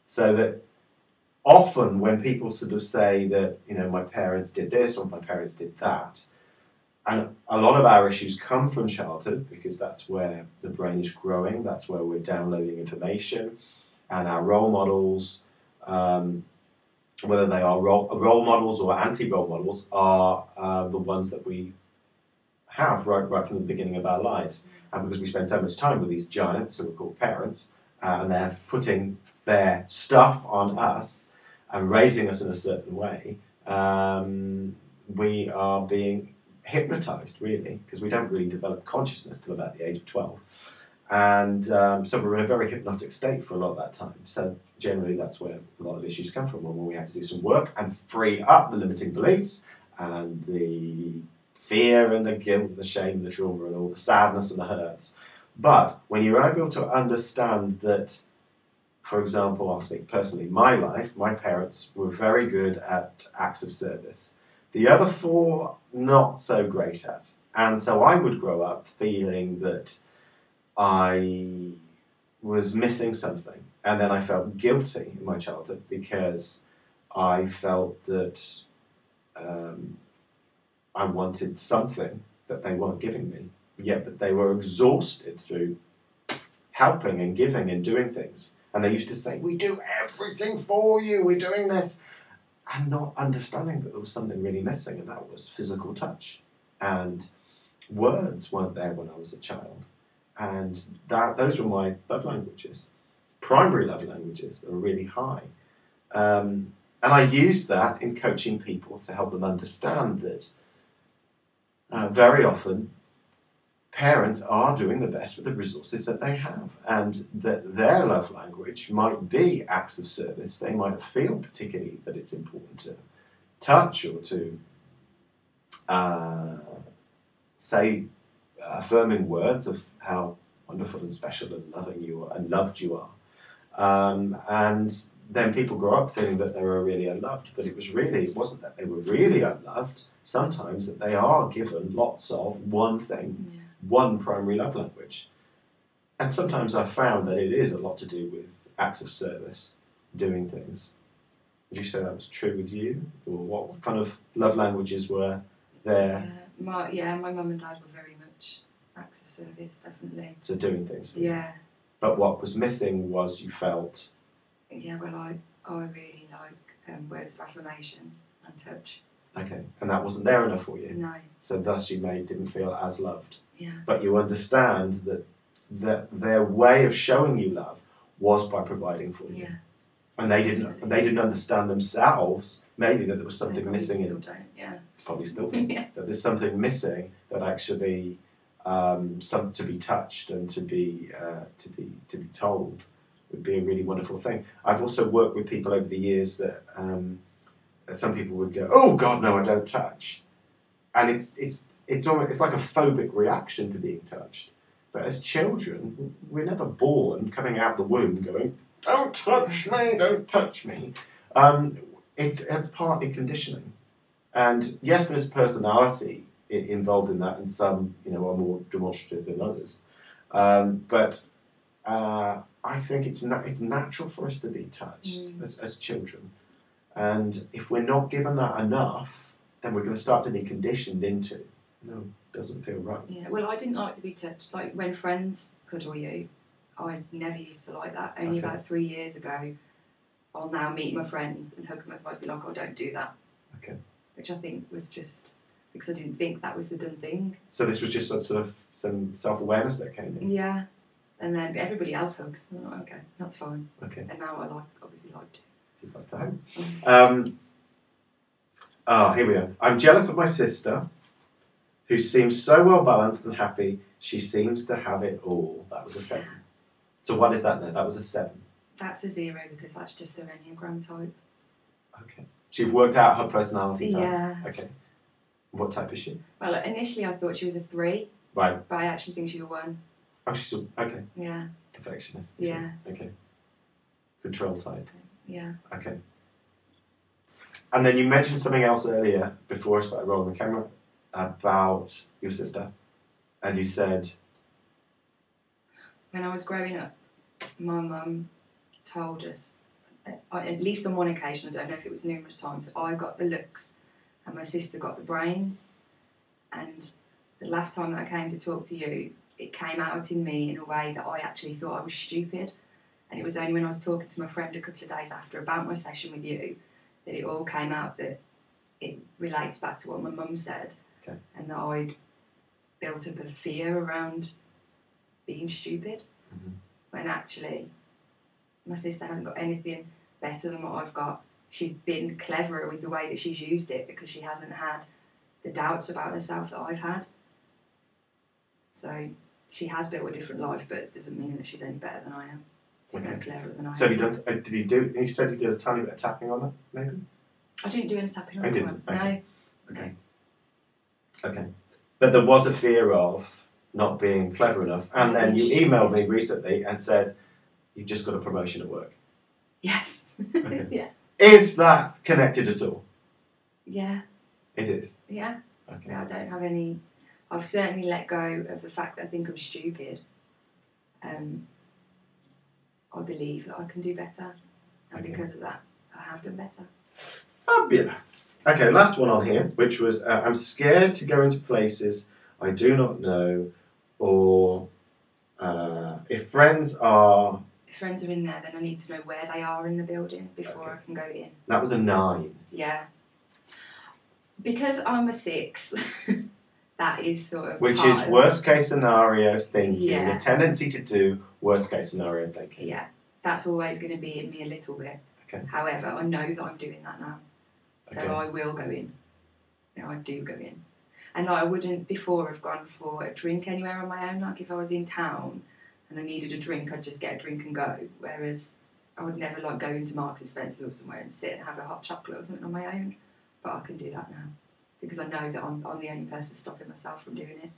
So that often when people sort of say that, you know, my parents did this or my parents did that, and a lot of our issues come from childhood because that's where the brain is growing, that's where we're downloading information, and our role models, whether they are role models or anti-role models, are the ones that we have right from the beginning of our lives. And because we spend so much time with these giants who are called parents, and they're putting their stuff on us and raising us in a certain way, we are being hypnotized, really, because we don't really develop consciousness till about the age of 12. And so we're in a very hypnotic state for a lot of that time. So generally that's where a lot of issues come from, when we have to do some work and free up the limiting beliefs and the fear and the guilt and the shame and the trauma and all the sadness and the hurts. But when you're able to understand that, for example, I'll speak personally, my life, my parents were very good at acts of service. The other four, not so great at. And so I would grow up feeling that I was missing something. And then I felt guilty in my childhood because I felt that I wanted something that they weren't giving me, yet that they were exhausted through helping and giving and doing things. And they used to say, we do everything for you, we're doing this. And not understanding that there was something really missing, and that was physical touch. And words weren't there when I was a child. And those were my love languages, primary love languages that were really high. And I used that in coaching people to help them understand that very often parents are doing the best with the resources that they have, and that their love language might be acts of service. They might feel particularly that it's important to touch or to say affirming words of how wonderful and special and loving you are and loved you are. And then people grow up feeling that they were really unloved, but it wasn't that they were really unloved. Sometimes that they are given lots of one thing, one primary love language. And sometimes I've found that it is a lot to do with acts of service, doing things. Would you say that was true with you? Or what kind of love languages were there? My mum and dad were very much acts of service, definitely. So doing things for you. Yeah. But what was missing was you felt... Yeah, well, I really like words of affirmation and touch. Okay, and that wasn't there enough for you? No. So thus you didn't feel as loved. Yeah. But you understand that their way of showing you love was by providing for you. Yeah. And they didn't understand themselves, maybe, that there was something missing. Still don't, yeah. Probably still don't. Yeah. That there's something missing that actually something to be touched and to be told would be a really wonderful thing. I've also worked with people over the years that some people would go, "Oh God, no, I don't touch," and it's like a phobic reaction to being touched. But as children, we're never born coming out the womb going, "Don't touch me, don't touch me." It's partly conditioning, and yes, there's personality involved in that, and some are more demonstrative than others. But I think it's natural for us to be touched as children. And if we're not given that enough, then we're going to start to be conditioned into, no, it doesn't feel right. Yeah, well, I didn't like to be touched. Like, when friends cuddle you, I never used to like that. Only about 3 years ago, I'll now meet my friends and hug them and I'd be like, oh, don't do that. Okay. Which I think was just because I didn't think that was the done thing. So this was just sort of some self-awareness that came in? Yeah. And then everybody else hugs. And I'm like, okay, that's fine. Okay. And now I obviously like to. Here we go. I'm jealous of my sister, who seems so well balanced and happy. She seems to have it all. That was a 7. So what is that now? That was a 7. That's a 0 because that's just her Enneagram type. Okay. So you've worked out her personality type? Yeah. Okay. What type is she? Well, initially I thought she was a 3. Right. But I actually think she's a 1. Oh, she's okay. Yeah. Perfectionist. Yeah. Okay. Control type. Yeah. Okay. And then you mentioned something else earlier before I started rolling the camera about your sister, and you said, when I was growing up, my mum told us at least on one occasion, I don't know if it was numerous times, I got the looks and my sister got the brains. And the last time that I came to talk to you, it came out in me in a way that I actually thought I was stupid. And it was only when I was talking to my friend a couple of days after about my session with you that it all came out, that it relates back to what my mum said. Okay. And that I'd built up a fear around being stupid, when actually my sister hasn't got anything better than what I've got. She's been cleverer with the way that she's used it because she hasn't had the doubts about herself that I've had. So she has built a different life, but it doesn't mean that she's any better than I am. She's no cleverer than I am. So you said you did a tiny bit of tapping on that, maybe? I didn't do any tapping on that. Okay. No. Okay. Okay. But there was a fear of not being clever enough, and then you emailed me recently and said you've just got a promotion at work. Yes. Okay. Yeah. Is that connected at all? Yeah. It is? Yeah. Okay. I don't have any... I've certainly let go of the fact that I think I'm stupid. I believe that I can do better, and because of that, I have done better. Fabulous. Okay, last one on here, which was I'm scared to go into places I do not know, or if friends are... If friends are in there, then I need to know where they are in the building before I can go in. That was a 9. Yeah. Because I'm a 6, that is sort of... Which is worst case scenario thinking, Yeah. a tendency to do worst case scenario thinking. Yeah, that's always going to be in me a little bit. Okay. However, I know that I'm doing that now. So Okay. I will go in. I do go in. And I wouldn't before have gone for a drink anywhere on my own. Like if I was in town and I needed a drink, I'd just get a drink and go. Whereas I would never like go into Marks and Spencer's or somewhere and sit and have a hot chocolate or something on my own. But I can do that now. Because I know that I'm the only person stopping myself from doing it.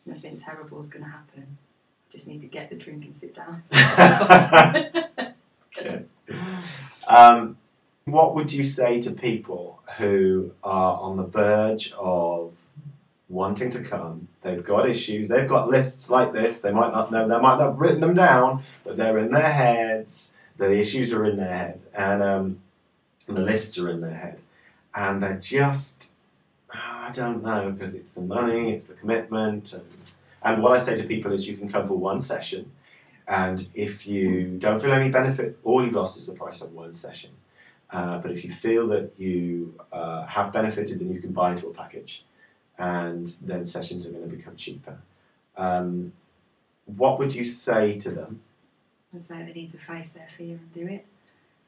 Nothing terrible is going to happen. I just need to get the drink and sit down. Okay. What would you say to people who are on the verge of wanting to come? They've got issues, they've got lists like this, they might not know, they might not have written them down, but they're in their heads, the issues are in their head, and the lists are in their head, and they're just, I don't know, because it's the money, it's the commitment, and what I say to people is you can come for one session, and if you don't feel any benefit, all you've lost is the price of one session. But if you feel that you have benefited, then you can buy into a package, and then sessions are going to become cheaper. What would you say to them? I'd say they need to face their fear and do it,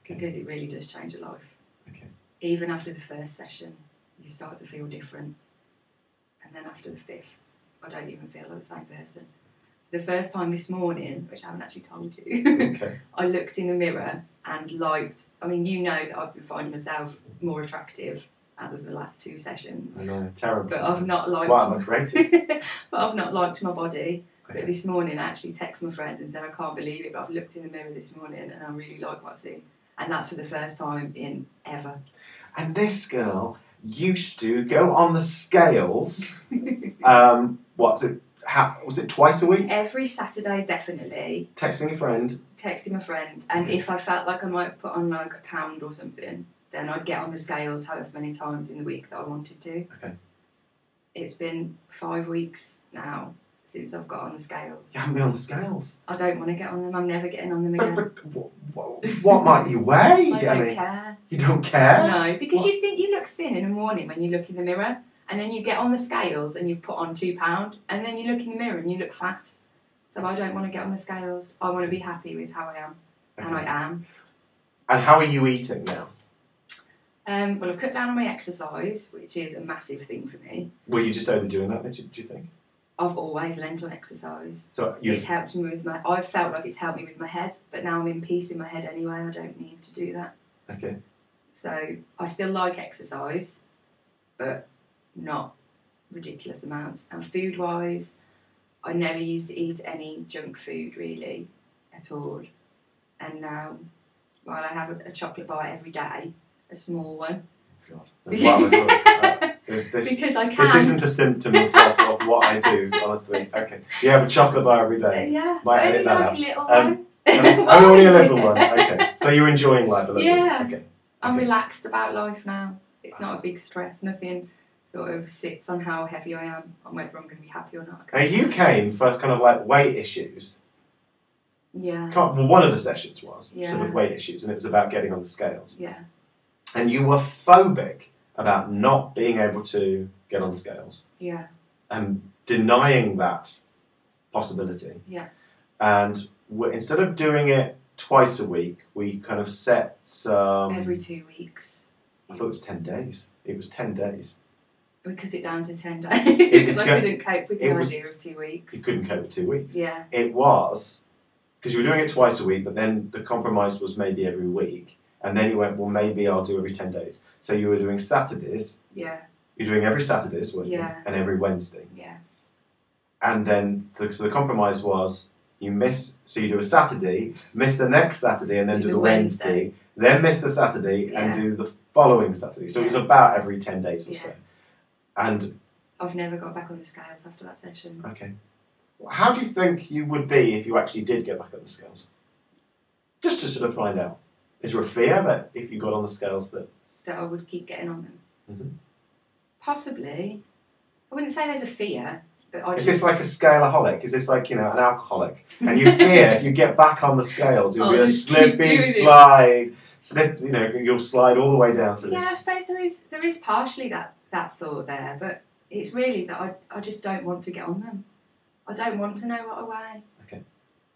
because it really does change your life. Okay. Even after the first session, you start to feel different, and then after the 5th, I don't even feel like the same person. The first time this morning, which I haven't actually told you, Okay. I looked in the mirror and liked, I mean, you know that I've been finding myself more attractive as of the last 2 sessions. I know, terrible. But I've not liked... Wow, I'm great. But I've not liked my body. Okay. But this morning I actually texted my friend and said, I can't believe it, but I've looked in the mirror this morning and I really like what I see. And that's for the first time in ever. And this girl used to go on the scales, what's it? Was it twice a week? Every Saturday, definitely. Texting a friend. Texting my friend, and if I felt like I might put on like a pound or something, then I'd get on the scales however many times in the week that I wanted to. Okay. It's been 5 weeks now since I've got on the scales. You haven't been on the scales? I don't want to get on them. I'm never getting on them again. But what might you weigh? I don't care. You don't care? No, because What? you think you look thin in the morning when you look in the mirror, and then you get on the scales and you put on £2, and then you look in the mirror and you look fat. So I don't want to get on the scales. I want to be happy with how I am, and I am. And how are you eating now? Well, I've cut down on my exercise, which is a massive thing for me. Were you just overdoing that, do you think? I've always lent on exercise. So It's helped me with my... I've felt like it's helped me with my head, but now I'm in peace in my head anyway. I don't need to do that. Okay. So I still like exercise, but not ridiculous amounts. And food-wise, I never used to eat any junk food, really, at all. And now, while I have a chocolate bar every day, a small one. God. Wow, because I can. This isn't a symptom of what I do, honestly. Okay. You have a chocolate bar every day. Yeah, Might only edit that like out. a little one. Only a little one. Okay. So you're enjoying life a little Yeah. bit. Okay. I'm relaxed about life now. It's not a big stress. Nothing sort of sits on how heavy I am and whether I'm going to be happy or not. Now you came for kind of like weight issues. Yeah. Well, one of the sessions was Yeah. sort of weight issues, and it was about getting on the scales. Yeah. And you were phobic about not being able to get on scales. Yeah. And denying that possibility. Yeah. And instead of doing it twice a week, we kind of set some... Every 2 weeks. I thought it was 10 days. It was 10 days. We cut it down to 10 days because I couldn't cope with the idea of 2 weeks. You couldn't cope with 2 weeks. Yeah. It was, because you were doing it twice a week, but then the compromise was maybe every week. And then you went, well, maybe I'll do every 10 days. So you were doing Saturdays. Yeah. You're doing every Saturdays, weren't you? Yeah. And every Wednesday. Yeah. And then, so the compromise was, you do a Saturday, miss the next Saturday, and then do the Wednesday. Then miss the Saturday and do the following Saturday. So it was about every 10 days or so. And I've never got back on the scales after that session. Okay. How do you think you would be if you actually did get back on the scales? Just to sort of find out. Is there a fear that if you got on the scales that I would keep getting on them? Mm-hmm. Possibly. I wouldn't say there's a fear. But is this like a scaleaholic? Is this like, an alcoholic? And you fear if you get back on the scales, you'll be a slippy slide. You'll slide all the way down to this. Yeah, I suppose there is partially that thought there, but it's really that I just don't want to get on them. I don't want to know what I weigh. Okay.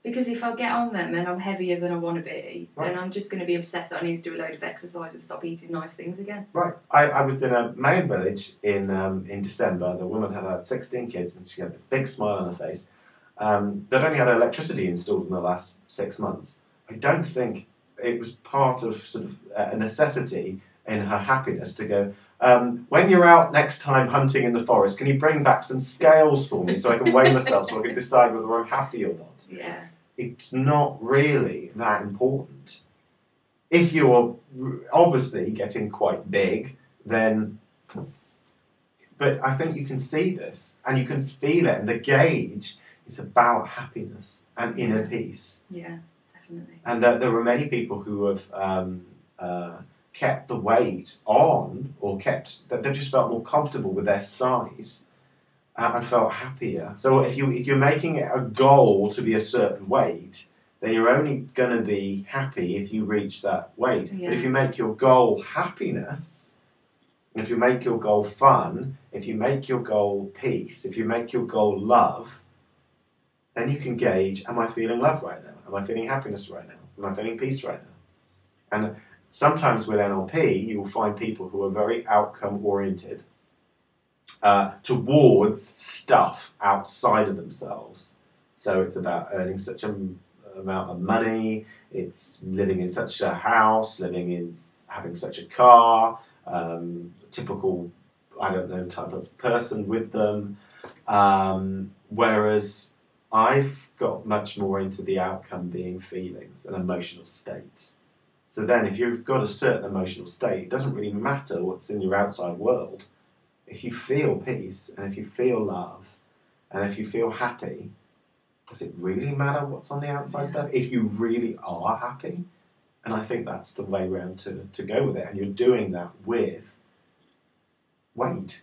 Because if I get on them and I'm heavier than I want to be, then I'm just going to be obsessed that I need to do a load of exercise and stop eating nice things again. Right. I was in a Mayan village in December. The woman had 16 kids and she had this big smile on her face. They'd only had electricity installed in the last 6 months. I don't think it was part of sort of a necessity in her happiness to go, when you're out next time hunting in the forest, can you bring back some scales for me so I can weigh myself so I can decide whether I'm happy or not? Yeah. It's not really that important. If you're obviously getting quite big, then... But I think you can see this and you can feel it, and the gauge is about happiness and inner peace. Yeah, definitely. And that there are many people who have kept the weight on, or they just felt more comfortable with their size and felt happier. So if you're making it a goal to be a certain weight, then you're only going to be happy if you reach that weight. Yeah. But if you make your goal happiness, if you make your goal fun, if you make your goal peace, if you make your goal love, then you can gauge, am I feeling love right now? Am I feeling happiness right now? Am I feeling peace right now? And sometimes with NLP, you will find people who are very outcome-oriented towards stuff outside of themselves. So it's about earning such an amount of money, it's living in such a house, having such a car, typical, type of person with them. Whereas I've got much more into the outcome being feelings and emotional states. So then if you've got a certain emotional state, it doesn't really matter what's in your outside world. If you feel peace, and if you feel love, and if you feel happy, does it really matter what's on the outside stuff? If you really are happy? And I think that's the way round to go with it. And you're doing that with weight.